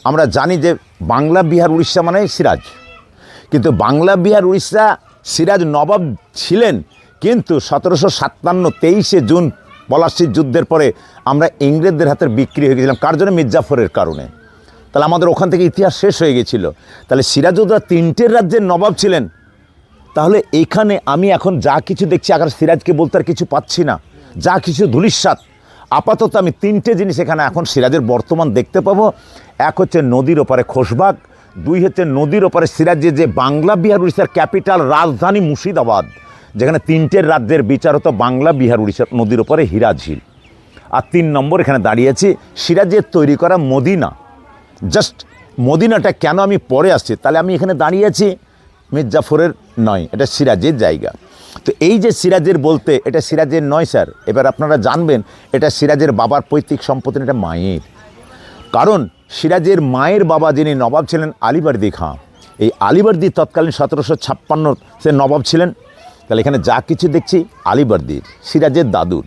আমরা জানি যে বাংলা বিহার উড়িষ্যা মানে সিরাজ, কিন্তু বাংলা বিহার উড়িষ্যা সিরাজ নবাব ছিলেন, কিন্তু 1757 23শে জুন পলাশির যুদ্ধের পরে আমরা ইংরেজদের হাতে বিক্রি হয়ে গেছিলাম। কার জন্য? মির্জাফরের কারণে। তাহলে আমাদের ওখান থেকে ইতিহাস শেষ হয়ে গেছিল। তাহলে সিরাজউদ্দৌলা 3টে রাজ্যের নবাব ছিলেন। তাহলে এইখানে আমি এখন যা কিছু দেখছি, আগে সিরাজকে বলতে আর কিছু পাচ্ছি না, যা কিছু ধূলিসাৎ। আপাতত আমি 3টে জিনিস এখানে এখন সিরাজের বর্তমান দেখতে পাবো। এক হচ্ছে নদীর ওপারে খোশবাগ, 2 হচ্ছে নদীর ওপারে সিরাজের যে বাংলা বিহার উড়িষ্যার ক্যাপিটাল রাজধানী মুর্শিদাবাদ, যেখানে 3টে রাজ্যের বিচার হতো বাংলা বিহার উড়িষ্যার, নদীর ওপারে হিরাঝিল। আর 3 নম্বর এখানে দাঁড়িয়েছি সিরাজের তৈরি করা মদিনা। জাস্ট মদিনাটা কেন আমি পরে আসছি, তাহলে আমি এখানে দাঁড়িয়ে আছি মির্জাফরের নয়, এটা সিরাজের জায়গা। তো এই যে সিরাজের বলতে, এটা সিরাজের নয় স্যার। এবার আপনারা জানবেন এটা সিরাজের বাবার পৈতৃক সম্পত্তি, এটা মায়ের। কারণ সিরাজের মায়ের বাবা যিনি নবাব ছিলেন আলীবর্দী খাঁ, এই আলীবর্দী তৎকালীন 1756 সে নবাব ছিলেন। তাহলে এখানে যা কিছু দেখছি আলীবর্দীর, সিরাজের দাদুর।